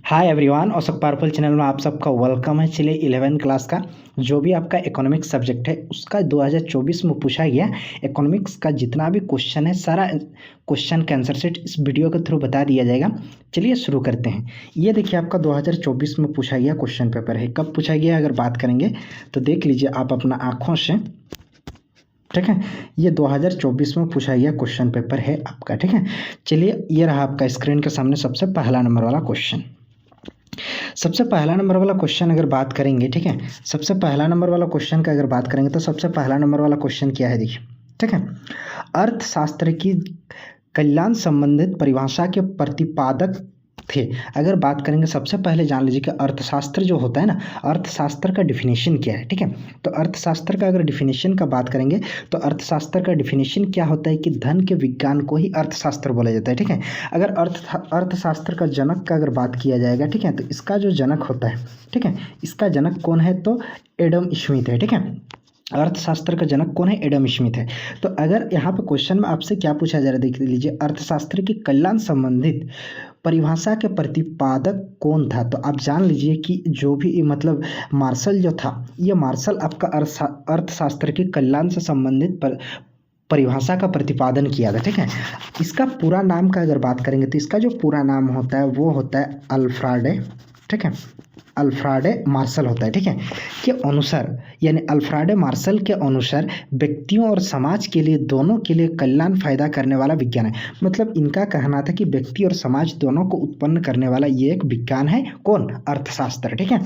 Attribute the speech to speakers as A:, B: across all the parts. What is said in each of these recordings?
A: Hi everyone, औसक powerful channel में आप सबका वेलकम है। चलिए 11 क्लास का जो भी आपका इकोनॉमिक्स सब्जेक्ट है उसका 2024 में पूछा गया इकोनॉमिक्स का जितना भी क्वेश्चन है सारा क्वेश्चन का आंसर सेट इस वीडियो के थ्रू बता दिया जाएगा। चलिए शुरू करते हैं। ये देखिए आपका 2024 में पूछा गया क्वेश्चन पेपर है। कब पूछा गया अगर बात करेंगे तो देख लीजिए आप अपना आँखों से, ठीक है। ये 2024 में पूछा गया क्वेश्चन पेपर है आपका, ठीक है। चलिए ये रहा आपका स्क्रीन के सामने सबसे पहला नंबर वाला क्वेश्चन। सबसे पहला नंबर वाला क्वेश्चन अगर बात करेंगे, ठीक है, सबसे पहला नंबर वाला क्वेश्चन का अगर बात करेंगे तो सबसे पहला नंबर वाला क्वेश्चन क्या है देखिए, ठीक है। अर्थशास्त्र की कल्याण संबंधित परिभाषा के प्रतिपादक थे। अगर बात करेंगे सबसे पहले जान लीजिए कि अर्थशास्त्र जो होता है ना, अर्थशास्त्र का डिफिनेशन क्या है, ठीक है। तो अर्थशास्त्र का अगर डिफिनेशन का बात करेंगे तो अर्थशास्त्र का डिफिनेशन क्या होता है कि धन के विज्ञान को ही अर्थशास्त्र बोला जाता है, ठीक है। अगर अर्थशास्त्र का जनक का अगर बात किया जाएगा, ठीक है, तो इसका जो जनक होता है, ठीक है, इसका जनक कौन है तो एडम स्मिथ है, ठीक है। अर्थशास्त्र का जनक कौन है? एडम स्मिथ है। तो अगर यहाँ पे क्वेश्चन में आपसे क्या पूछा जा रहा है देख लीजिए, अर्थशास्त्र की कल्याण संबंधित परिभाषा के प्रतिपादक कौन था? तो आप जान लीजिए कि जो भी मतलब मार्शल जो था, ये मार्शल आपका अर्थशास्त्र की कल्याण से संबंधित परिभाषा का प्रतिपादन किया था, ठीक है। इसका पूरा नाम का अगर बात करेंगे तो इसका जो पूरा नाम होता है वो होता है अल्फ्रेड, ठीक है, अल्फ्रेड मार्शल होता है, ठीक है, के अनुसार, यानी अल्फ्रेड मार्शल के अनुसार व्यक्तियों और समाज के लिए, दोनों के लिए कल्याण फायदा करने वाला विज्ञान है। मतलब इनका कहना था कि व्यक्ति और समाज दोनों को उत्पन्न करने वाला ये एक विज्ञान है। कौन? अर्थशास्त्र, ठीक है।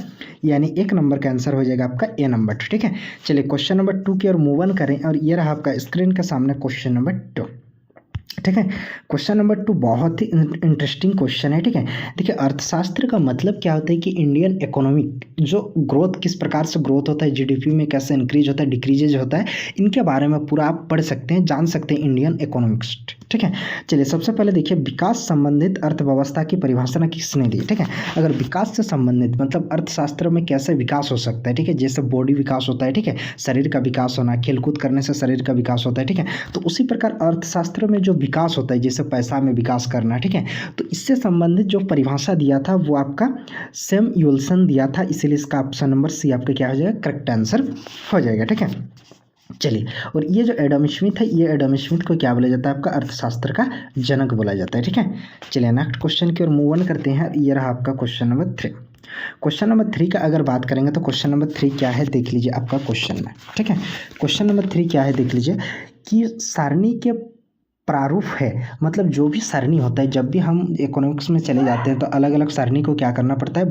A: यानी एक नंबर का आंसर हो जाएगा आपका ए नंबर, ठीक है। चलिए क्वेश्चन नंबर 2 की ओर मूव ऑन करें और ये रहा आपका स्क्रीन के सामने क्वेश्चन नंबर 2, ठीक है। क्वेश्चन नंबर 2 बहुत ही इंटरेस्टिंग क्वेश्चन है, ठीक है। देखिए अर्थशास्त्र का मतलब क्या होता है कि इंडियन इकोनॉमिक जो ग्रोथ, किस प्रकार से ग्रोथ होता है, जीडीपी में कैसे इंक्रीज होता है, डिक्रीजेज होता है, इनके बारे में पूरा आप पढ़ सकते हैं, जान सकते हैं इंडियन इकोनॉमिक्स, ठीक है। चलिए सबसे पहले देखिए विकास संबंधित अर्थव्यवस्था की परिभाषा किसने दी, ठीक है। अगर विकास से संबंधित मतलब अर्थशास्त्र में कैसे विकास हो सकता है, ठीक है, जैसे बॉडी विकास होता है, ठीक है, शरीर का विकास होना, खेलकूद करने से शरीर का विकास होता है, ठीक है। तो उसी प्रकार अर्थशास्त्र में जो विकास होता है, जैसे पैसा में विकास करना, ठीक है, तो इससे संबंधित जो परिभाषा दिया था वो आपका सैमुअल्सन दिया था, इसीलिए इसका ऑप्शन नंबर सी आपका क्या हो जाएगा, करेक्ट आंसर हो जाएगा, ठीक है। चलिए, और ये जो एडम स्मिथ है, ये एडम स्मिथ को क्या बोला जाता है, आपका अर्थशास्त्र का जनक बोला जाता है, ठीक है। चलिए नेक्स्ट क्वेश्चन की ओर मूव ऑन करते हैं। ये रहा आपका क्वेश्चन नंबर 3। क्वेश्चन नंबर 3 का अगर बात करेंगे तो क्वेश्चन नंबर 3 क्या है देख लीजिए आपका क्वेश्चन में, ठीक है। क्वेश्चन नंबर 3 क्या है देख लीजिए कि सारणी के प्रारूप है, मतलब जो भी सारणी होता है, जब भी हम इकोनॉमिक्स में चले जाते हैं तो अलग अलग सारणी को क्या करना पड़ता है,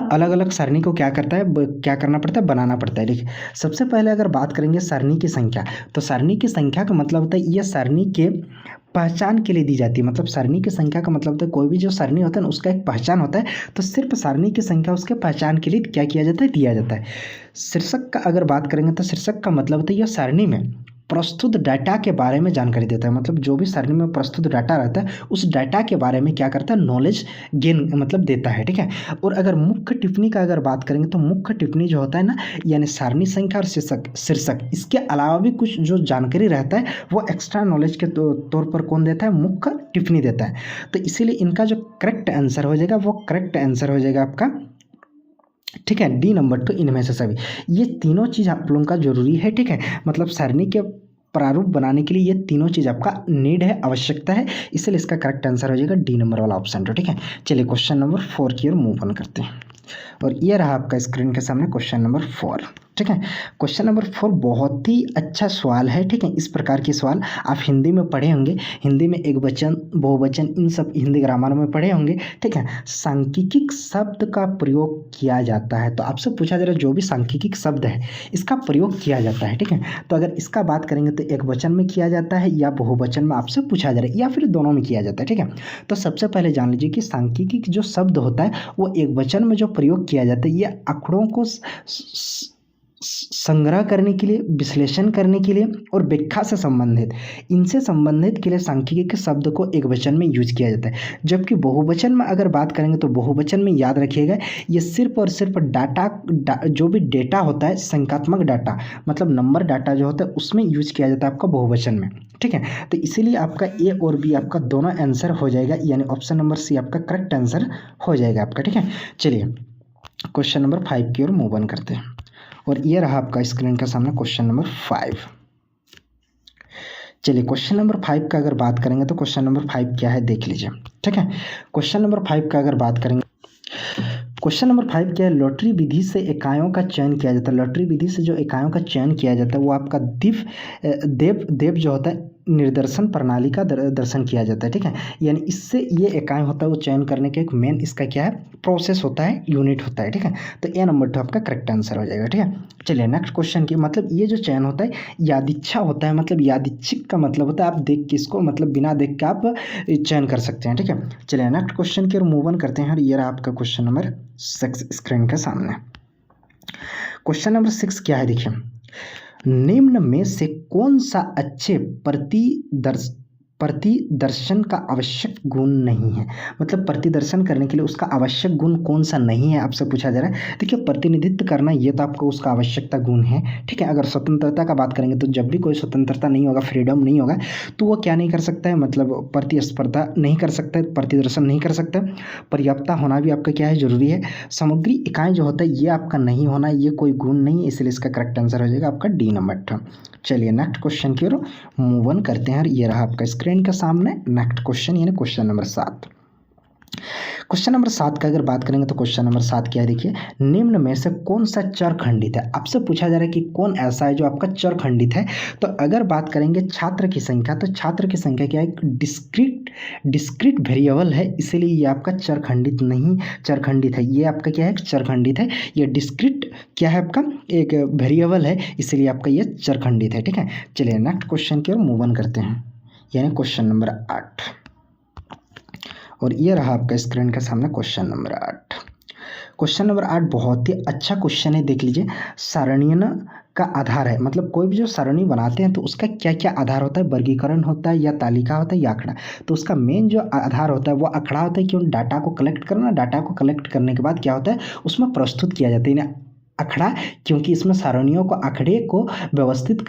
A: अलग अलग सारणी को क्या करता है, क्या करना पड़ता है, बनाना पड़ता है। देखिए सबसे पहले अगर बात करेंगे सारणी की संख्या, तो सारणी की संख्या का मतलब होता है ये सारणी के पहचान के लिए दी जाती है। मतलब सारणी की संख्या का मतलब होता है कोई भी जो सारणी होता है ना उसका एक पहचान होता है, तो सिर्फ सारणी की संख्या उसके पहचान के लिए क्या किया जाता है, दिया जाता है। शीर्षक का अगर बात करेंगे तो शीर्षक का मतलब होता है यह सारणी में प्रस्तुत डाटा के बारे में जानकारी देता है। मतलब जो भी सारणी में प्रस्तुत डाटा रहता है उस डाटा के बारे में क्या करता है, नॉलेज गेन मतलब देता है, ठीक है। और अगर मुख्य टिप्पणी का अगर बात करेंगे तो मुख्य टिप्पणी जो होता है ना, यानी सारणी संख्या और शीर्षक इसके अलावा भी कुछ जो जानकारी रहता है वो एक्स्ट्रा नॉलेज के तौर पर कौन देता है, मुख्य टिप्पणी देता है। तो इसीलिए इनका जो करेक्ट आंसर हो जाएगा वो करेक्ट आंसर हो जाएगा आपका, ठीक है, डी नंबर 2 इनमें से सभी। ये तीनों चीज़ आप लोगों का जरूरी है, ठीक है। मतलब सारणी के प्रारूप बनाने के लिए ये तीनों चीज़ आपका नीड है, आवश्यकता है, इसलिए इसका करेक्ट आंसर हो जाएगा डी नंबर वाला ऑप्शन, ठीक है। चलिए क्वेश्चन नंबर 4 की ओर मूव ऑन करते हैं और ये रहा आपका स्क्रीन के सामने क्वेश्चन नंबर 4, ठीक है। क्वेश्चन नंबर 4 बहुत ही अच्छा सवाल है, ठीक है। इस प्रकार के सवाल आप हिंदी में पढ़े होंगे, हिंदी में एक वचन, बहुवचन, इन सब हिंदी ग्रामर में पढ़े होंगे, ठीक है। सांख्यिकी शब्द का प्रयोग किया जाता है, तो आपसे पूछा जा रहा है जो भी सांख्यिकी शब्द है इसका प्रयोग किया जाता है, ठीक है। तो अगर इसका बात करेंगे तो एक वचन में किया जाता है या बहुवचन में आपसे पूछा जा रहा है या फिर दोनों में किया जाता है, ठीक है। तो सबसे पहले जान लीजिए कि सांख्यिकी जो शब्द होता है वो एक वचन में जो प्रयोग किया जाता है, ये आंकड़ों को संग्रह करने के लिए, विश्लेषण करने के लिए और व्याख्या से संबंधित, इनसे संबंधित के लिए सांख्यिकी के शब्द को एक वचन में यूज किया जाता है। जबकि बहुवचन में अगर बात करेंगे तो बहुवचन में याद रखिएगा ये सिर्फ और सिर्फ जो भी डेटा होता है, संख्यात्मक डाटा मतलब नंबर डाटा जो होता है उसमें यूज किया जाता है आपका बहुवचन में, ठीक है। तो इसीलिए आपका ए और बी आपका दोनों आंसर हो जाएगा, यानी ऑप्शन नंबर सी आपका करेक्ट आंसर हो जाएगा आपका। ठीक है, चलिए क्वेश्चन नंबर 5 की ओर मूव ऑन करते हैं। और ये रहा आपका स्क्रीन का सामने क्वेश्चन नंबर 5। चलिए क्वेश्चन नंबर 5 का अगर बात करेंगे तो क्वेश्चन नंबर 5 क्या है देख लीजिए। ठीक है, क्वेश्चन नंबर 5 का अगर बात करेंगे, क्वेश्चन नंबर 5 क्या है, लॉटरी विधि से इकाइयों का चयन किया जाता है। लॉटरी विधि से जो इकाइयों का चयन किया जाता है वो आपका देव जो होता है निर्देशन प्रणाली का दर्शन किया जाता है। ठीक है, यानी इससे ये इकाई होता है वो चयन करने का एक मेन इसका क्या है प्रोसेस होता है, यूनिट होता है। ठीक है, तो ए नंबर 2 आपका करेक्ट आंसर हो जाएगा। ठीक है, चलिए नेक्स्ट क्वेश्चन की, मतलब ये जो चयन होता है यादृच्छा होता है, मतलब यादृच्छिक का मतलब होता है आप देख के इसको, मतलब बिना देख के आप चयन कर सकते हैं। ठीक है, चलिए नेक्स्ट क्वेश्चन की ओर मूव ऑन करते हैं। ये रहा आपका क्वेश्चन नंबर 6 स्क्रीन के सामने। क्वेश्चन नंबर 6 क्या है देखिए, निम्न में से कौन सा अच्छे प्रतिदर्शन का आवश्यक गुण नहीं है। मतलब प्रतिदर्शन करने के लिए उसका आवश्यक गुण कौन सा नहीं है आपसे पूछा जा रहा है। देखिए प्रतिनिधित्व करना ये तो आपको उसका आवश्यकता गुण है। ठीक है, अगर स्वतंत्रता का बात करेंगे तो जब भी कोई स्वतंत्रता नहीं होगा, फ्रीडम नहीं होगा, तो वो क्या नहीं कर सकता है, मतलब प्रतिस्पर्धा नहीं कर सकता है, प्रतिदर्शन नहीं कर सकता। पर्याप्तता होना भी आपका क्या है जरूरी है। सामग्री इकाई जो होता है ये आपका नहीं होना, ये कोई गुण नहीं है, इसलिए इसका करेक्ट आंसर हो जाएगा आपका डी नंबर। चलिए नेक्स्ट क्वेश्चन की ओर मूव ऑन करते हैं। ये रहा आपका स्क्रीन के सामने नेक्स्ट क्वेश्चन, यानी क्वेश्चन नंबर 7। क्वेश्चन नंबर 7 का अगर बात करेंगे तो क्वेश्चन नंबर 7 क्या है देखिए, निम्न में से कौन सा चर खंडित है। आपसे पूछा जा रहा है कि कौन ऐसा है जो आपका चर खंडित है। तो अगर बात करेंगे छात्र की संख्या, तो छात्र की संख्या क्या है, डिस्क्रीट वेरिएबल है, इसीलिए ये आपका चर खंडित नहीं, चर खंडित है। ये आपका क्या है, चर खंडित है। ये डिस्क्रीट क्या है आपका एक वेरिएबल है, इसीलिए आपका ये चर खंडित है। ठीक है, चलिए नेक्स्ट क्वेश्चन की ओर मूव ऑन करते हैं, यानी क्वेश्चन नंबर 8। और ये रहा आपका स्क्रीन के सामने क्वेश्चन नंबर 8। क्वेश्चन नंबर 8 बहुत ही अच्छा क्वेश्चन है, देख लीजिए। सारणीयन का आधार है, मतलब कोई भी जो सारणी बनाते हैं तो उसका क्या क्या आधार होता है, वर्गीकरण होता है या तालिका होता है या आंकड़ा। तो उसका मेन जो आधार होता है वो आंकड़ा होता है। क्यों, डाटा को कलेक्ट करना, डाटा को कलेक्ट करने के बाद क्या होता है उसमें प्रस्तुत किया जाता है आंकड़ा, क्योंकि इसमें सारणियों को आंकड़े को व्यवस्थित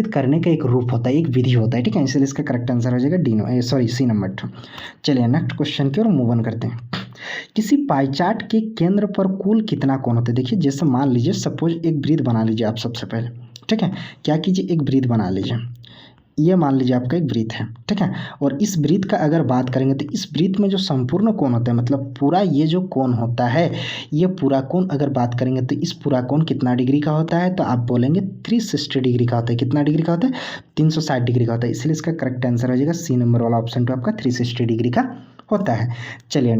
A: करने का एक रूप होता है, एक विधि होता है। ठीक है, इसलिए इसका करेक्ट आंसर हो जाएगा सी नंबर 2। चलिए नेक्स्ट क्वेश्चन की ओर मूव ऑन करते हैं। किसी पाई चार्ट के केंद्र पर कुल कितना कोण होता है। देखिए जैसे मान लीजिए सपोज एक वृत्त बना लीजिए आप सबसे पहले। ठीक है, क्या कीजिए एक वृत्त बना लीजिए, ये मान लीजिए आपका एक वृत्त है। ठीक है, और इस वृत्त का अगर बात करेंगे तो इस वृत्त में जो संपूर्ण कोण होता है, मतलब पूरा ये जो कोण होता है, ये पूरा कोण अगर बात करेंगे तो इस पूरा कोण कितना डिग्री का होता है, तो आप बोलेंगे 360 डिग्री का होता है। कितना डिग्री का होता है, 360 डिग्री का होता है। इसलिए इसका करेक्ट आंसर हो जाएगा सी नंबर वाला ऑप्शन तो आपका 360 डिग्री का होता है। चलिए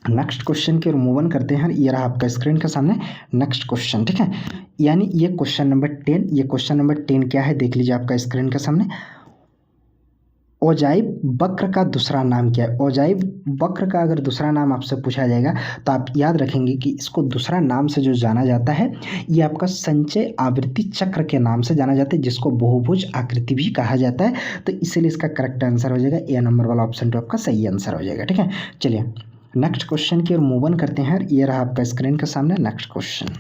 A: नेक्स्ट क्वेश्चन की ओर मूव ऑन करते हैं। ये रहा आपका स्क्रीन के सामने नेक्स्ट क्वेश्चन। ठीक है, यानी ये क्वेश्चन नंबर 10, ये क्वेश्चन नंबर 10 क्या है देख लीजिए आपका स्क्रीन के सामने। औजाइब वक्र का दूसरा नाम क्या है। औजाइब वक्र का अगर दूसरा नाम आपसे पूछा जाएगा तो आप याद रखेंगे कि इसको दूसरा नाम से जो जाना जाता है ये आपका संचय आवृत्ति चक्र के नाम से जाना जाता है, जिसको बहुभुज आकृति भी कहा जाता है। तो इसीलिए इसका करेक्ट आंसर हो जाएगा ए नंबर वाला ऑप्शन तो आपका सही आंसर हो जाएगा। ठीक है, चलिए नेक्स्ट क्वेश्चन की ओर मूव ऑन करते हैं। ये रहा आपका स्क्रीन के सामने नेक्स्ट क्वेश्चन।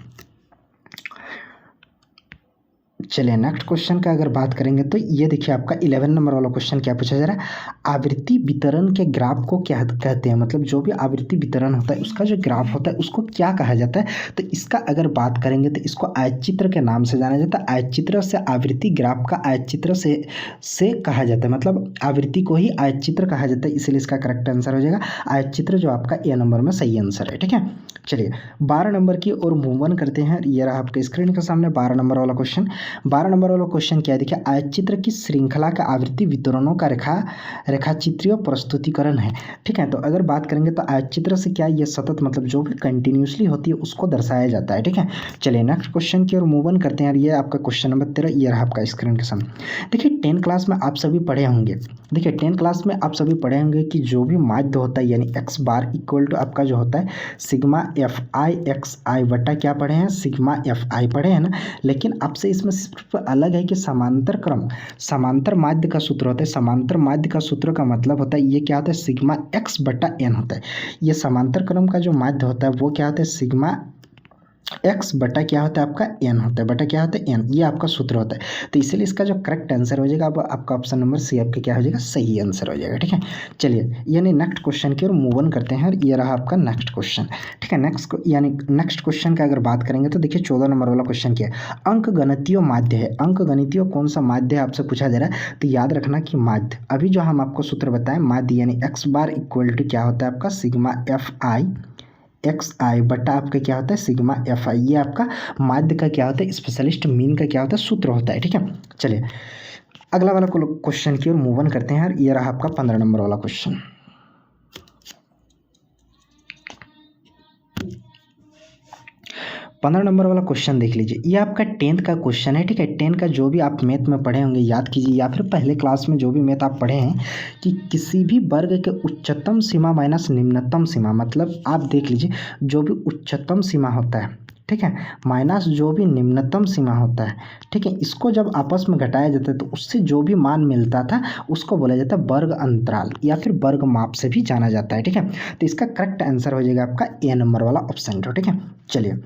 A: चलिए नेक्स्ट क्वेश्चन का अगर बात करेंगे तो ये देखिए आपका 11 नंबर वाला क्वेश्चन क्या पूछा जा रहा है, आवृत्ति वितरण के ग्राफ को क्या कहते हैं। मतलब जो भी आवृत्ति वितरण होता है उसका जो ग्राफ होता है उसको क्या कहा जाता है। तो इसका अगर बात करेंगे तो इसको आयतचित्र के नाम से जाना जाता है। आयतचित्र से आवृत्ति ग्राफ का आयतचित्र से कहा जाता है, मतलब आवृत्ति को ही आयतचित्र कहा जाता है, इसलिए इसका करेक्ट आंसर हो जाएगा आयतचित्र, जो आपका ए नंबर में सही आंसर है। ठीक है, चलिए 12 नंबर की ओर मूव ऑन करते हैं। ये रहा आपके स्क्रीन के सामने 12 नंबर वाला क्वेश्चन। 12 नंबर वाला क्वेश्चन क्या है देखिए, आयतचित्र की श्रृंखला का आवृत्ति वितरणों का रेखाचित्रीय प्रस्तुतिकरण है। ठीक है, तो अगर बात करेंगे तो आयतचित्र से क्या ये सतत, मतलब जो भी कंटिन्यूसली होती है उसको दर्शाया जाता है। ठीक है, चलिए नेक्स्ट क्वेश्चन की ओर मूव ऑन करते हैं। ये आपका क्वेश्चन नंबर 13, ये रहा आपका स्क्रीन के सामने। देखिए 10 क्लास में आप सभी पढ़े होंगे, देखिए 10 क्लास में आप सभी पढ़े होंगे कि जो भी माध्य होता है यानी एक्स बार इक्वल टू आपका जो होता है सिग्मा एफ आई एक्स आई बटा क्या पढ़े हैं, सिग्मा एफ आई पढ़े हैं ना। लेकिन आपसे इसमें सिर्फ अलग है कि समांतर माध्य का सूत्र होता है। समांतर माध्य का सूत्र का मतलब होता है ये क्या होता है, सिग्मा एक्स बटा एन होता है। ये समांतर क्रम का जो माध्य होता है वो क्या होता है, सिग्मा एक्स बटा क्या होता है आपका एन होता है, बटा क्या होता है एन, ये आपका सूत्र होता है। तो इसलिए इसका जो करेक्ट आंसर हो जाएगा अब आपका ऑप्शन नंबर सी आपके क्या हो जाएगा, सही आंसर हो जाएगा। ठीक है, चलिए यानी नेक्स्ट क्वेश्चन की ओर मूव ऑन करते हैं और ये रहा आपका नेक्स्ट क्वेश्चन। ठीक है, नेक्स्ट क्वेश्चन का अगर बात करेंगे तो देखिए 14 नंबर वाला क्वेश्चन क्या है, अंक गणितीय माध्य है। अंक गणितीय कौन सा माध्य है आपसे पूछा जा रहा है, तो याद रखना कि माध्य, अभी जो हम आपको सूत्र बताएं माध्य यानी एक्स बार इक्वल टू क्या होता है आपका सिग्मा एफ आई एक्स आई बटा आपका क्या होता है सिग्मा एफ आई, ये आपका माध्य का क्या होता है, स्पेशलिस्ट मीन का क्या होता है, सूत्र होता है। ठीक है, चलिए अगला वाला क्वेश्चन की ओर मूव ऑन करते हैं और ये रहा आपका 15 नंबर वाला क्वेश्चन। 15 नंबर वाला क्वेश्चन देख लीजिए, ये आपका 10th का क्वेश्चन है। ठीक है, 10 का जो भी आप मैथ में पढ़े होंगे याद कीजिए, या फिर पहले क्लास में जो भी मैथ आप पढ़े हैं कि किसी भी वर्ग के उच्चतम सीमा माइनस निम्नतम सीमा, मतलब आप देख लीजिए जो भी उच्चतम सीमा होता है, ठीक है, माइनस जो भी निम्नतम सीमा होता है, ठीक है, इसको जब आपस में घटाया जाता है तो उससे जो भी मान मिलता था उसको बोला जाता है वर्ग अंतराल या फिर वर्ग माप से भी जाना जाता है। ठीक है, तो इसका करेक्ट आंसर हो जाएगा आपका ए नंबर वाला ऑप्शन। ठीक है, चलिए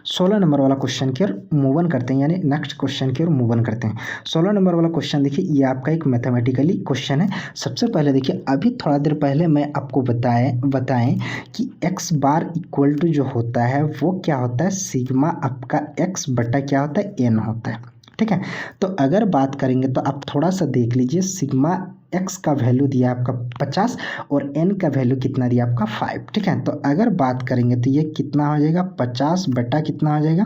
A: 16 नंबर वाला क्वेश्चन की ओर मूव ऑन करते हैं, यानी नेक्स्ट क्वेश्चन की ओर मूव ऑन करते हैं। 16 नंबर वाला क्वेश्चन देखिए, ये आपका एक मैथमेटिकली क्वेश्चन है। सबसे पहले देखिए, अभी थोड़ा देर पहले मैं आपको बताएं कि एक्स बार इक्वल टू जो होता है वो क्या होता है, सिग्मा आपका एक्स बटा क्या होता है एन होता है। ठीक है, तो अगर बात करेंगे तो आप थोड़ा सा देख लीजिए, सिग्मा एक्स का वैल्यू दिया आपका 50 और एन का वैल्यू कितना दिया आपका 5। ठीक है, तो अगर बात करेंगे तो ये कितना हो जाएगा, 50 बटा कितना हो जाएगा,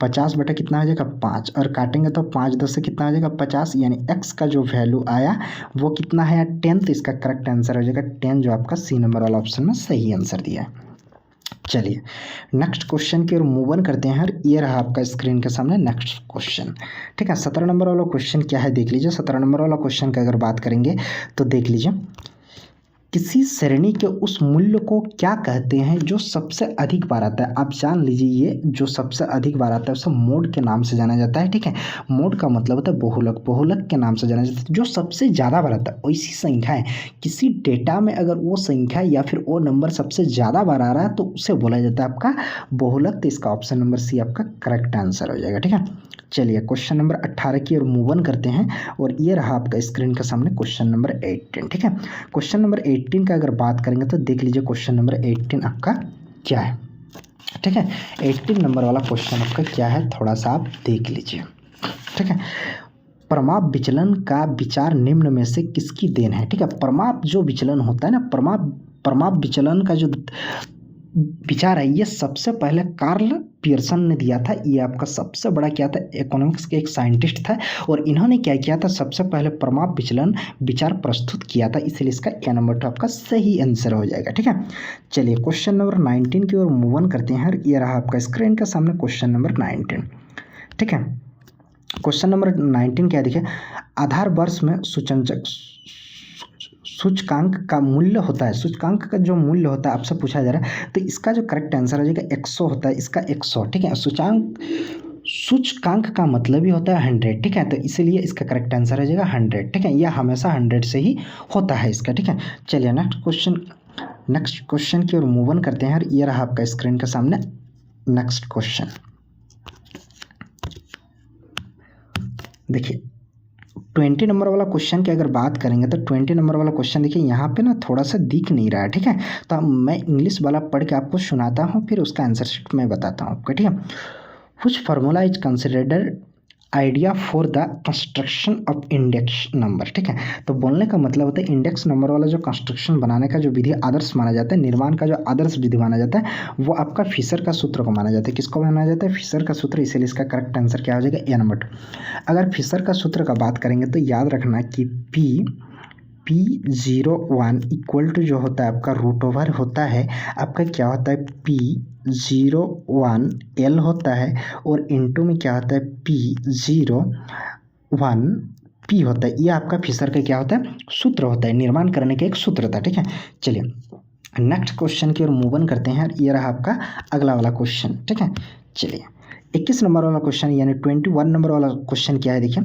A: 50 बटा कितना हो जाएगा 5, और काटेंगे तो 5 10 से कितना हो जाएगा 50, यानी एक्स का जो वैल्यू आया वो कितना है 10। तो इसका करेक्ट आंसर हो जाएगा 10, जो आपका सी नंबर वाला ऑप्शन में सही आंसर दिया है। चलिए नेक्स्ट क्वेश्चन की ओर मूव ऑन करते हैं। ये रहा आपका स्क्रीन के सामने नेक्स्ट क्वेश्चन। ठीक है, 17 नंबर वाला क्वेश्चन क्या है देख लीजिए। 17 नंबर वाला क्वेश्चन की अगर बात करेंगे तो देख लीजिए, किसी श्रेणी के उस मूल्य को क्या कहते हैं जो सबसे अधिक बार आता है। आप जान लीजिए, ये जो सबसे अधिक बार आता है उसे मोड के नाम से जाना जाता है। ठीक है, मोड का मतलब होता है बहुलक, बहुलक के नाम से जाना जाता है। जो सबसे ज़्यादा बार आता है वैसी संख्या है, किसी डेटा में अगर वो संख्या या फिर वो नंबर सबसे ज़्यादा बार आ रहा है तो उसे बोला जाता है आपका बहुलक। तो इसका ऑप्शन नंबर सी आपका करेक्ट आंसर हो जाएगा। ठीक है, चलिए क्वेश्चन नंबर 18 की ओर मूव ऑन करते हैं और ये रहा आपका स्क्रीन के सामने क्वेश्चन नंबर 18। ठीक है, क्वेश्चन नंबर 18 का अगर बात करेंगे तो देख लीजिए क्वेश्चन नंबर 18 आपका क्या है। ठीक है, 18 नंबर वाला क्वेश्चन आपका क्या है, थोड़ा सा आप देख लीजिए। ठीक है, परमाप विचलन का विचार निम्न में से किसकी देन है। ठीक है, परमाप जो विचलन होता है ना, परमाप विचलन का जो विचार है ये सबसे पहले कार्ल पियर्सन ने दिया था। ये आपका सबसे बड़ा क्या था, इकोनॉमिक्स के एक साइंटिस्ट था, और इन्होंने क्या किया था, सबसे पहले परमाप विचलन विचार प्रस्तुत किया था। इसलिए इसका ए नंबर तो आपका सही आंसर हो जाएगा। ठीक है, चलिए क्वेश्चन नंबर 19 की ओर मूव ऑन करते हैं। ये रहा आपका स्क्रीन के सामने क्वेश्चन नंबर 19। ठीक है, क्वेश्चन नंबर 19 क्या देखिए, आधार वर्ष में सूचकांक का मूल्य होता है, सूचकांक का जो मूल्य होता है आपसे पूछा जा रहा है, तो इसका जो करेक्ट आंसर हो जाएगा 100 होता है, इसका 100। ठीक है, सूचकांक का मतलब ही होता है 100। ठीक है, तो इसीलिए इसका करेक्ट आंसर हो जाएगा 100। ठीक है, यह हमेशा 100 से ही होता है इसका। ठीक है, चलिए नेक्स्ट क्वेश्चन की ओर मूव ऑन करते हैं। ये रहा आपका स्क्रीन के सामने नेक्स्ट क्वेश्चन। देखिए 20 नंबर वाला क्वेश्चन की अगर बात करेंगे तो 20 नंबर वाला क्वेश्चन देखिए यहाँ पे ना थोड़ा सा दिख नहीं रहा है। ठीक है, तो मैं इंग्लिश वाला पढ़ के आपको सुनाता हूँ, फिर उसका आंसर शीट मैं बताता हूँ आपको। ठीक है, which formula is considered idea for the construction of index number. ठीक है, तो बोलने का मतलब होता है इंडेक्स नंबर वाला जो कंस्ट्रक्शन बनाने का जो विधि आदर्श माना जाता है, निर्माण का जो आदर्श विधि माना जाता है, वो आपका फिशर का सूत्र को माना जाता है। किसको माना जाता है, फिशर का सूत्र। इसीलिए इसका करेक्ट आंसर क्या हो जाएगा, ए नंबर 2। अगर फिशर का सूत्र का बात करेंगे तो याद रखना कि P01 इक्वल टू जो होता है आपका रूट ओवर होता है आपका क्या होता है P01 L होता है, और इनटू में क्या होता है P01 P होता है। ये आपका फिशर का क्या होता है, सूत्र होता है, निर्माण करने का एक सूत्र होता है। ठीक है, चलिए नेक्स्ट क्वेश्चन की ओर मूव ऑन करते हैं। ये रहा आपका अगला वाला क्वेश्चन। ठीक है, चलिए 21 नंबर वाला क्वेश्चन यानी 21 नंबर वाला क्वेश्चन क्या है देखिए,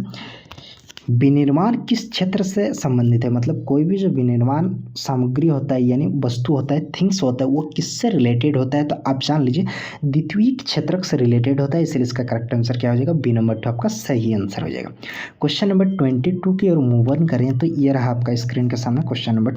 A: विनिर्माण किस क्षेत्र से संबंधित है, मतलब कोई भी जो विनिर्माण सामग्री होता है यानी वस्तु होता है, थिंग्स होता है, वो किससे रिलेटेड होता है, तो आप जान लीजिए द्वितीयक क्षेत्रक से रिलेटेड होता है, इसलिए इसका करेक्ट आंसर क्या हो जाएगा, बी नंबर 2 आपका सही आंसर हो जाएगा। क्वेश्चन नंबर 22 की ओर मूव ऑन करें तो ये रहा आपका स्क्रीन के सामने क्वेश्चन नंबर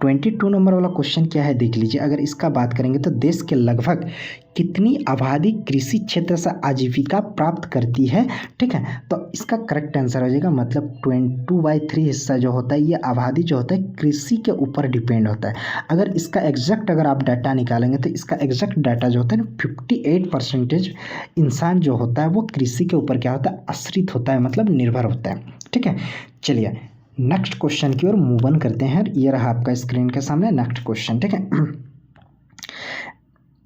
A: 22 नंबर वाला क्वेश्चन क्या है देख लीजिए। अगर इसका बात करेंगे तो देश के लगभग कितनी आबादी कृषि क्षेत्र से आजीविका प्राप्त करती है, ठीक है, तो इसका करेक्ट आंसर हो जाएगा, मतलब 22/3 हिस्सा जो होता है ये आबादी जो होता है कृषि के ऊपर डिपेंड होता है। अगर इसका एग्जैक्ट अगर आप डाटा निकालेंगे तो इसका एग्जैक्ट डाटा जो होता है ना 58% इंसान जो होता है वो कृषि के ऊपर क्या होता है, आश्रित होता है, मतलब निर्भर होता है, ठीक है। चलिए नेक्स्ट क्वेश्चन की ओर मूव ऑन करते हैं। ये रहा आपका स्क्रीन के सामने नेक्स्ट क्वेश्चन, ठीक है।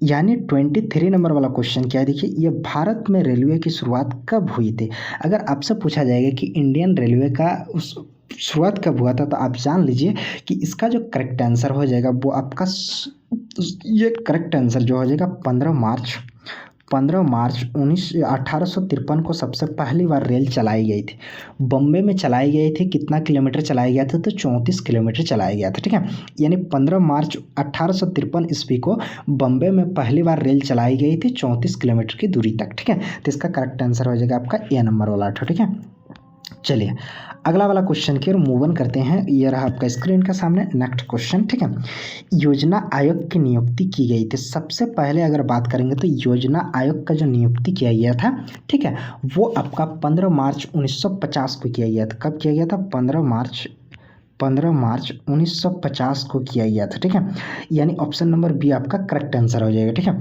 A: यानी 23 नंबर वाला क्वेश्चन क्या है देखिए, ये भारत में रेलवे की शुरुआत कब हुई थी। अगर आपसे पूछा जाएगा कि इंडियन रेलवे का उस शुरुआत कब हुआ था, तो आप जान लीजिए कि इसका जो करेक्ट आंसर हो जाएगा वो आपका ये करेक्ट आंसर जो हो जाएगा 15 मार्च 1853 को सबसे पहली बार रेल चलाई गई थी। बम्बे में चलाई गई थी, कितना किलोमीटर चलाया गया था, तो 34 किलोमीटर चलाया गया था, ठीक है। यानी 15 मार्च 1853 ईस्वी को बम्बे में पहली बार रेल चलाई गई थी 34 किलोमीटर की दूरी तक, ठीक है। तो इसका करेक्ट आंसर हो जाएगा आपका ए नंबर वाला, ठीक है। चलिए अगला वाला क्वेश्चन की ओर मूव ऑन करते हैं। ये रहा आपका स्क्रीन के सामने नेक्स्ट क्वेश्चन, ठीक है। योजना आयोग की नियुक्ति की गई थी, सबसे पहले अगर बात करेंगे तो योजना आयोग का जो नियुक्ति किया गया था, ठीक है, वो आपका 15 मार्च 1950 को किया गया था। कब किया गया था, 15 मार्च 1950 को किया गया था, ठीक है। यानी ऑप्शन नंबर बी आपका करेक्ट आंसर हो जाएगा, ठीक है।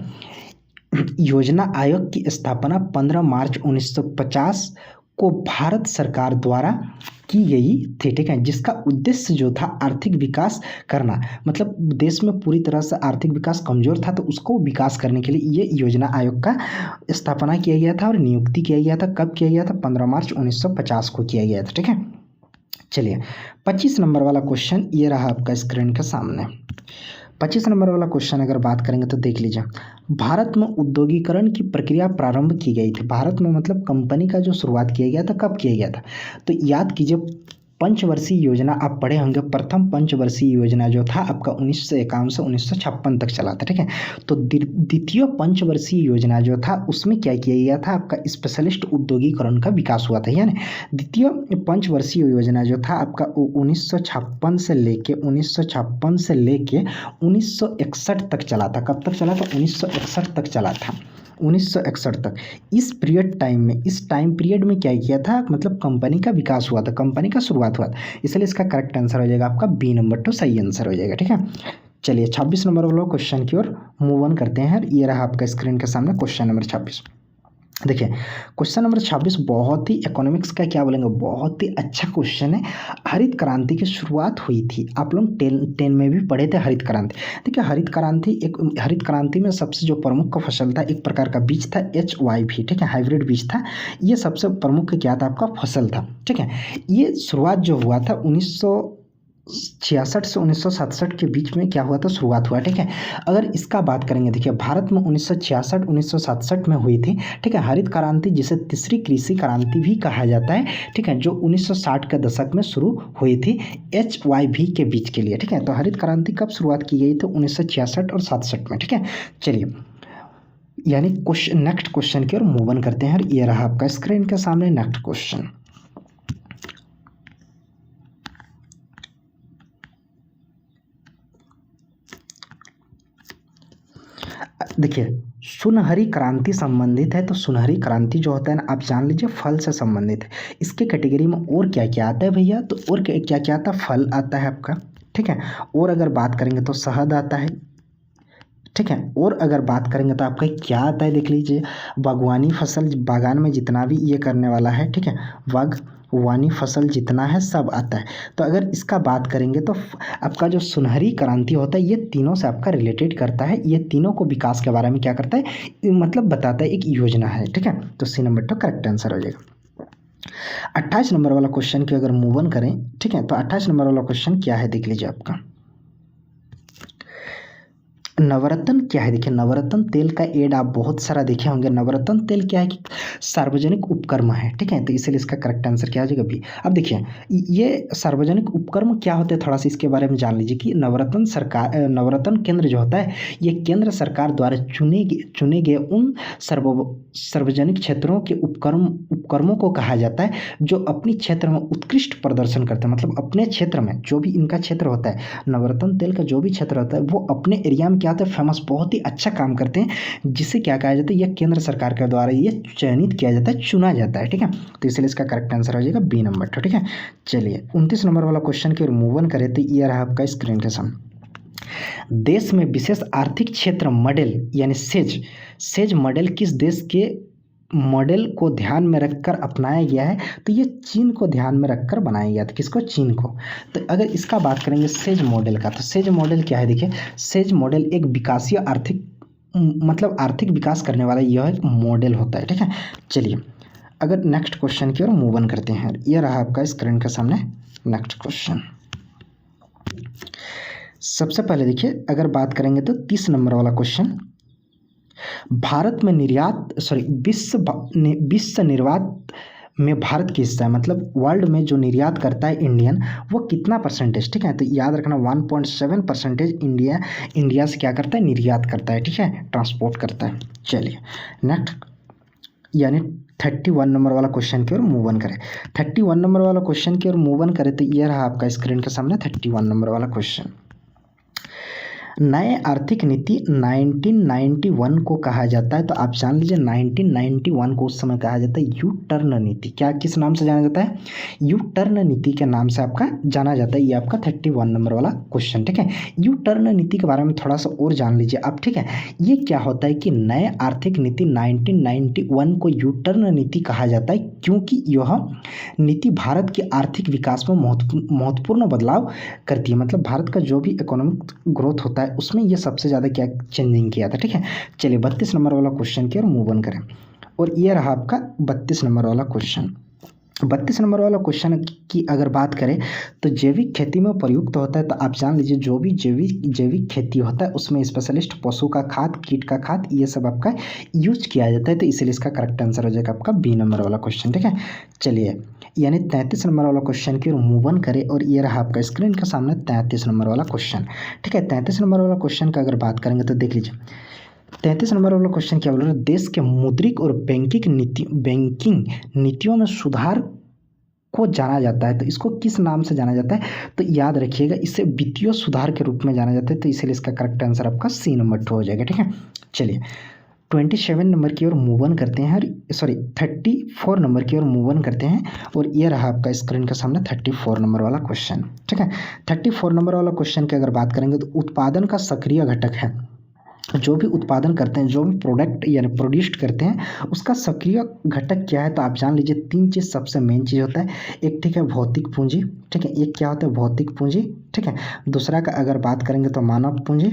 A: योजना आयोग की स्थापना 15 मार्च 1950 को भारत सरकार द्वारा की गई थी, ठीक है, जिसका उद्देश्य जो था आर्थिक विकास करना, मतलब देश में पूरी तरह से आर्थिक विकास कमजोर था तो उसको विकास करने के लिए ये योजना आयोग का स्थापना किया गया था और नियुक्ति किया गया था। कब किया गया था, 15 मार्च 1950 को किया गया था, ठीक है। चलिए 25 नंबर वाला क्वेश्चन ये रहा आपका स्क्रीन के सामने। 25 नंबर वाला क्वेश्चन अगर बात करेंगे तो देख लीजिए, भारत में औद्योगिकरण की प्रक्रिया प्रारंभ की गई थी। भारत में मतलब कंपनी का जो शुरुआत किया गया था, कब किया गया था, तो याद कीजिए पंचवर्षीय योजना आप पढ़े होंगे। प्रथम पंचवर्षीय योजना जो था आपका 1951 से 1956 तक चला था, ठीक है। तो द्वितीय पंचवर्षीय योजना जो था उसमें क्या किया गया था, आपका स्पेशलिस्ट औद्योगिकरण का विकास हुआ था। यानी द्वितीय पंचवर्षीय योजना जो था आपका 1956 से लेके 1961 तक चला था। कब तक चला था, 1961 तक चला था, 1961 तक। इस टाइम पीरियड में क्या किया था, मतलब कंपनी का विकास हुआ था, कंपनी का शुरुआत हुआ था, इसलिए इसका करेक्ट आंसर हो जाएगा आपका बी नंबर 2 सही आंसर हो जाएगा, ठीक है। चलिए 26 नंबर वाला क्वेश्चन की ओर मूव ऑन करते हैं। ये रहा आपका स्क्रीन के सामने क्वेश्चन नंबर 26। देखिए क्वेश्चन नंबर 26 बहुत ही इकोनॉमिक्स का क्या बोलेंगे, बहुत ही अच्छा क्वेश्चन है। हरित क्रांति की शुरुआत हुई थी, आप लोग 10 में भी पढ़े थे हरित क्रांति। देखिए हरित क्रांति में सबसे जो प्रमुख फसल था, एक प्रकार का बीज था HYV, ठीक है, हाइब्रिड बीज था। ये सबसे प्रमुख क्या था, आपका फसल था, ठीक है। ये शुरुआत जो हुआ था 1966 से 1967 के बीच में क्या हुआ था, शुरुआत हुआ, ठीक है। अगर इसका बात करेंगे, देखिए भारत में 1966-1967 में हुई थी, ठीक है, हरित क्रांति, जिसे तीसरी कृषि क्रांति भी कहा जाता है, ठीक है, जो 1960 के दशक में शुरू हुई थी HYV के बीज के लिए, ठीक है। तो हरित क्रांति कब शुरुआत की गई थी, 1966 और 67 में, ठीक है। चलिए यानी नेक्स्ट क्वेश्चन की ओर मूव ऑन करते हैं। ये रहा आपका स्क्रीन के सामने नेक्स्ट क्वेश्चन। देखिए सुनहरी क्रांति संबंधित है, तो सुनहरी क्रांति जो होता है ना, आप जान लीजिए फल से संबंधित है। इसके कैटेगरी में और क्या क्या आता है भैया, तो और क्या क्या आता है, फल आता है आपका, ठीक है। और अगर बात करेंगे तो शहद आता है, ठीक है। और अगर बात करेंगे तो आपका क्या आता है, देख लीजिए बागवानी फसल, बागान में जितना भी ये करने वाला है, ठीक है, बागवानी फसल जितना है सब आता है। तो अगर इसका बात करेंगे तो आपका जो सुनहरी क्रांति होता है ये तीनों से आपका रिलेटेड करता है, ये तीनों को विकास के बारे में क्या करता है, मतलब बताता है, एक योजना है, ठीक है। तो सी नंबर 2 करेक्ट आंसर हो जाएगा। 28 नंबर वाला क्वेश्चन की अगर मूव ऑन करें, ठीक है, तो 28 नंबर वाला क्वेश्चन क्या है देख लीजिए आपका। नवरत्न क्या है? देखिए, नवरत्न तेल का एड आप बहुत सारा देखे होंगे। नवरत्न तेल क्या है कि सार्वजनिक उपक्रम है, ठीक है, तो इसलिए इसका करेक्ट आंसर क्या हो जाएगा? बी। अब देखिए, ये सार्वजनिक उपक्रम क्या होते हैं, थोड़ा सा इसके बारे में जान लीजिए कि नवरत्न केंद्र जो होता है, ये केंद्र सरकार द्वारा चुने गए उन सार्वजनिक क्षेत्रों के उपक्रमों को कहा जाता है जो अपनी क्षेत्र में उत्कृष्ट प्रदर्शन करते हैं। मतलब अपने क्षेत्र में जो भी इनका क्षेत्र होता है, नवरत्न तेल का जो भी क्षेत्र होता है, वो अपने एरिया में क्या होता है, फेमस, बहुत ही अच्छा काम करते हैं, जिसे क्या कहा जाता है, यह केंद्र सरकार के द्वारा ये चयनित किया जाता है, चुना जाता है, ठीक है, तो इसलिए इसका करेक्ट आंसर हो जाएगा बी नंबर, ठीक है। चलिए 29 नंबर वाला क्वेश्चन की ओर मूव ऑन करें, तो ये रहा आपका स्क्रीन के सामने। देश में विशेष आर्थिक क्षेत्र मॉडल यानी सेज मॉडल किस देश के मॉडल को ध्यान में रखकर अपनाया गया है? तो ये चीन को ध्यान में रखकर बनाया गया था। किसको? चीन को। तो अगर इसका बात करेंगे सेज मॉडल का, तो सेज मॉडल क्या है? देखिए, सेज मॉडल एक विकासीय आर्थिक विकास करने वाला यह एक मॉडल होता है, ठीक है। चलिए अगर नेक्स्ट क्वेश्चन की ओर मूव ऑन करते हैं, यह रहा आपका स्क्रीन के सामने नेक्स्ट क्वेश्चन। सबसे पहले देखिए, अगर बात करेंगे तो 30 नंबर वाला क्वेश्चन, भारत में विश्व निर्यात में भारत की हिस्सा है, मतलब वर्ल्ड में जो निर्यात करता है इंडियन, वो कितना परसेंटेज, ठीक है, तो याद रखना 1.7% इंडिया से क्या करता है, निर्यात करता है, ठीक है, ट्रांसपोर्ट करता है। चलिए नेक्स्ट यानी 31 नंबर वाला क्वेश्चन की ओर मूव ऑन करें। 31 नंबर वाला क्वेश्चन की ओर मूव ऑन करें, तो ये रहा आपका स्क्रीन के सामने 31 नंबर वाला क्वेश्चन। नए आर्थिक नीति 1991 को कहा जाता है, तो आप जान लीजिए 1991 को उस समय कहा जाता है यू टर्न नीति। क्या, किस नाम से जाना जाता है? यू टर्न नीति के नाम से आपका जाना जाता है। ये आपका 31 नंबर वाला क्वेश्चन, ठीक है। यू टर्न नीति के बारे में थोड़ा सा और जान लीजिए आप, ठीक है। ये क्या होता है कि नए आर्थिक नीति 1991 को यू टर्न नीति कहा जाता है, क्योंकि यह नीति भारत के आर्थिक विकास में महत्वपूर्ण बदलाव करती है। मतलब भारत का जो भी इकोनॉमिक ग्रोथ होता है उसमें ये सबसे ज़्यादा क्या चेंजिंग किया था, ठीक है। चलिए 32 नंबर वाला क्वेश्चन की ओर मूव ऑन करें, और ये रहा आपका 32 नंबर वाला क्वेश्चन। 32 नंबर वाला क्वेश्चन की अगर बात करें तो जैविक खेती में प्रयुक्त होता है, तो आप जान लीजिए जो भी जैविक खेती होता है उसमें स्पेशलिस्ट पशु का खाद, कीट का खाद, ये सब आपका यूज किया जाता है, तो इसलिए इसका करेक्ट आंसर हो जाएगा आपका बी नंबर वाला क्वेश्चन, ठीक है। चलिए यानी 33 नंबर वाला क्वेश्चन की ओर मूव ऑन करें, और ये रहा आपका स्क्रीन के सामने 33 नंबर वाला क्वेश्चन, ठीक है। 33 नंबर वाला क्वेश्चन का अगर बात करेंगे तो देख लीजिए 33 नंबर वाला क्वेश्चन क्या बोल रहा है, देश के मौद्रिक और बैंकिंग नीतियों में सुधार को जाना जाता है, तो इसको किस नाम से जाना जाता है? तो याद रखिएगा, इसे वित्तीय सुधार के रूप में जाना जाता है, तो इसलिए इसका करेक्ट आंसर आपका सी नंबर 2 हो जाएगा, ठीक है। चलिए 27 नंबर की ओर मूव ऑन करते हैं, 34 नंबर की ओर मूव ऑन करते हैं, और ये रहा आपका स्क्रीन के सामने 34 नंबर वाला क्वेश्चन, ठीक है। 34 नंबर वाला क्वेश्चन की अगर बात करेंगे तो उत्पादन का सक्रिय घटक है, जो भी उत्पादन करते हैं, जो भी प्रोडक्ट यानी प्रोड्यूस्ड करते हैं, उसका सक्रिय घटक क्या है? तो आप जान लीजिए 3 चीज़ सबसे मेन चीज़ होता है। एक, ठीक है, भौतिक पूंजी, ठीक है, एक क्या होता है, भौतिक पूंजी, ठीक है। दूसरा का अगर बात करेंगे तो मानव पूंजी,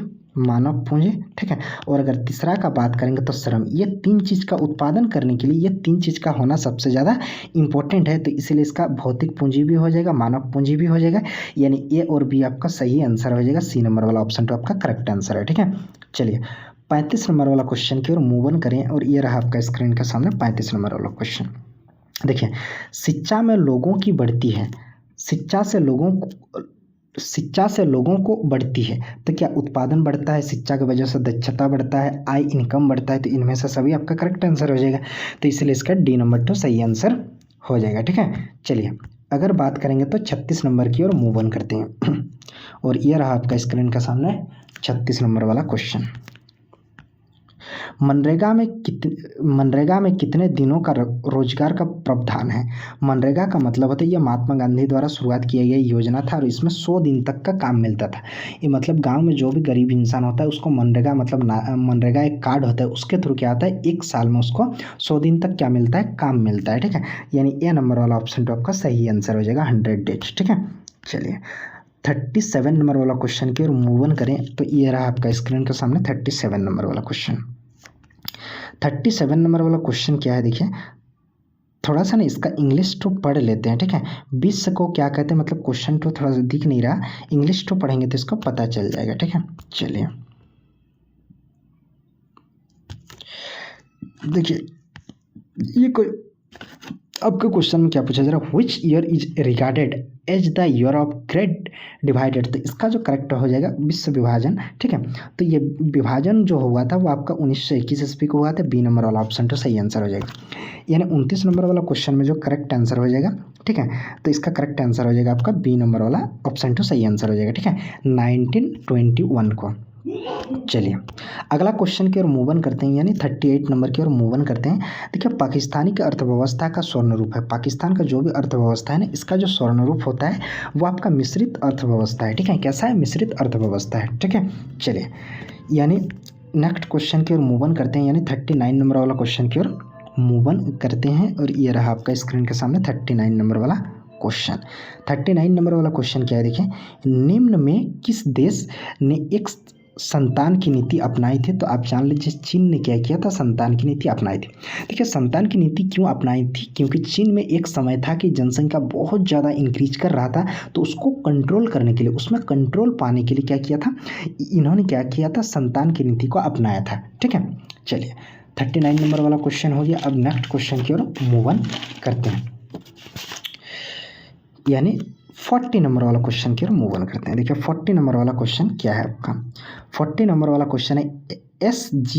A: ठीक है। और अगर तीसरा का बात करेंगे तो श्रम। ये 3 चीज़ का उत्पादन करने के लिए ये 3 चीज़ का होना सबसे ज़्यादा इंपॉर्टेंट है, तो इसीलिए इसका भौतिक पूंजी भी हो जाएगा, मानव पूंजी भी हो जाएगा, यानी ए और बी आपका सही आंसर हो जाएगा। सी नंबर वाला ऑप्शन तो आपका करेक्ट आंसर है, ठीक है। चलिए 35 नंबर वाला क्वेश्चन की ओर मूव ऑन करें, और ये रहा आपका स्क्रीन के सामने 35 नंबर वाला क्वेश्चन। देखिए, शिक्षा में लोगों की बढ़ती है, शिक्षा से लोगों को बढ़ती है, तो क्या उत्पादन बढ़ता है? शिक्षा की वजह से दक्षता बढ़ता है, आय इनकम बढ़ता है, तो इनमें से सभी आपका करेक्ट आंसर हो जाएगा, तो इसलिए इसका डी नंबर तो सही आंसर हो जाएगा, ठीक है। चलिए अगर बात करेंगे तो 36 नंबर की ओर मूव ऑन करते हैं, और ये रहा आपका स्क्रीन के सामने 36 नंबर वाला क्वेश्चन। मनरेगा में कितने दिनों का रोजगार का प्रावधान है? मनरेगा का मतलब होता है, ये महात्मा गांधी द्वारा शुरुआत किया गया योजना था, और इसमें 100 दिन तक का काम मिलता था। ये मतलब गांव में जो भी गरीब इंसान होता है उसको मनरेगा मनरेगा एक कार्ड होता है, उसके थ्रू क्या होता है, 1 साल में उसको 100 दिन तक क्या मिलता है, काम मिलता है, ठीक है। यानी ए नंबर वाला ऑप्शन तो आपका सही आंसर हो जाएगा 100 डेज, ठीक है। चलिए 37 नंबर वाला क्वेश्चन की ओर मूव ऑन करें, तो ये रहा आपका स्क्रीन के सामने 37 नंबर वाला क्वेश्चन। 37 नंबर वाला क्वेश्चन क्या है, देखिए थोड़ा सा ना इसका इंग्लिश तो पढ़ लेते हैं, ठीक है। विश्व को क्या कहते हैं, मतलब क्वेश्चन तो थोड़ा सा दिख नहीं रहा, इंग्लिश तो पढ़ेंगे तो इसको पता चल जाएगा, ठीक है। चलिए देखिए ये कोई आपके क्वेश्चन में क्या पूछा जा रहा है, which year is regarded as the year of great divided. तो इसका जो करेक्ट हो जाएगा विश्व विभाजन। ठीक है, तो ये विभाजन जो हुआ था वो आपका 1921 ईस्वी को हुआ था। बी नंबर वाला ऑप्शन तो सही आंसर हो जाएगा। यानी 29 नंबर वाला क्वेश्चन में जो करेक्ट आंसर हो जाएगा, ठीक है, तो इसका करेक्ट आंसर हो जाएगा आपका बी नंबर वाला ऑप्शन तो सही आंसर हो जाएगा। ठीक है, 1921 को। चलिए अगला क्वेश्चन की ओर मूव ऑन करते हैं, यानी 38 नंबर की ओर मूव ऑन करते हैं। देखिए पाकिस्तानी की अर्थव्यवस्था का स्वर्ण रूप है। पाकिस्तान का जो भी अर्थव्यवस्था है ना, इसका जो स्वर्ण रूप होता है वो आपका मिश्रित अर्थव्यवस्था है। ठीक है, कैसा है, मिश्रित अर्थव्यवस्था है। ठीक है, चलिए यानी नेक्स्ट क्वेश्चन की ओर मूव ऑन करते हैं, यानी 39 नंबर वाला क्वेश्चन की ओर मूव ऑन करते हैं। और ये रहा आपका स्क्रीन के सामने 39 नंबर वाला क्वेश्चन। 39 नंबर वाला क्वेश्चन क्या है, देखिए, निम्न में किस देश ने एक संतान की नीति अपनाई थी। तो आप जान लीजिए चीन ने क्या किया था, संतान की नीति अपनाई थी। देखिए संतान की नीति क्यों अपनाई थी, क्योंकि चीन में एक समय था कि जनसंख्या बहुत ज़्यादा इंक्रीज कर रहा था, तो उसको कंट्रोल करने के लिए, उसमें कंट्रोल पाने के लिए क्या किया था, इन्होंने क्या किया था, संतान की नीति को अपनाया था। ठीक है, चलिए 39 नंबर वाला क्वेश्चन हो गया। अब नेक्स्ट क्वेश्चन की ओर मूव ऑन करते हैं, यानी 40 नंबर वाला क्वेश्चन की ओर मूव ऑन करते हैं। देखिए 40 नंबर वाला क्वेश्चन क्या है आपका, 40 नंबर वाला क्वेश्चन है SHG।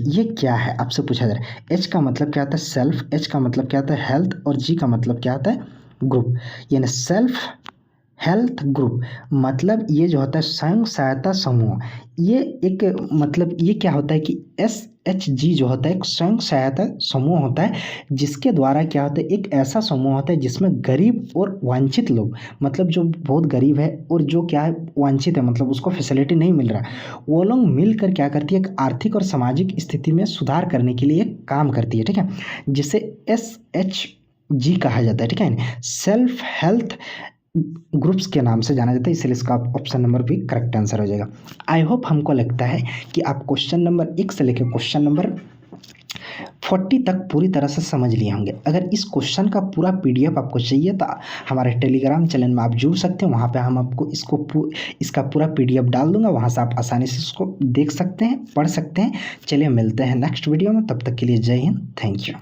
A: ये क्या है आपसे पूछा जा रहा है। एच का मतलब क्या होता है, सेल्फ, एच का मतलब क्या होता है, हेल्थ, और जी का मतलब क्या होता है, ग्रुप। यानी सेल्फ हेल्थ ग्रुप, मतलब ये जो होता है स्वयं सहायता समूह। ये एक मतलब ये क्या होता है कि SHG जो होता है एक स्वयं सहायता समूह होता है, जिसके द्वारा क्या होता है, एक ऐसा समूह होता है जिसमें गरीब और वांछित लोग, मतलब जो बहुत गरीब है और जो क्या है वांछित है, मतलब उसको फैसिलिटी नहीं मिल रहा, वो लोग मिलकर क्या करती है, एक आर्थिक और सामाजिक स्थिति में सुधार करने के लिए काम करती है। ठीक है, जिसे SHG कहा जाता है। ठीक है, सेल्फ हेल्थ ग्रुप्स के नाम से जाना जाता है, इसलिए इसका ऑप्शन नंबर भी करेक्ट आंसर हो जाएगा। आई होप, हमको लगता है कि आप क्वेश्चन नंबर 1 से लेकर क्वेश्चन नंबर 40 तक पूरी तरह से समझ लिए होंगे। अगर इस क्वेश्चन का पूरा PDF आपको चाहिए तो हमारे टेलीग्राम चैनल में आप जुड़ सकते हैं, वहाँ पे हम आपको इसका पूरा PDF डाल दूंगा, वहाँ से आप आसानी से इसको देख सकते हैं, पढ़ सकते हैं। चलिए मिलते हैं नेक्स्ट वीडियो में, तब तक के लिए जय हिंद, थैंक यू।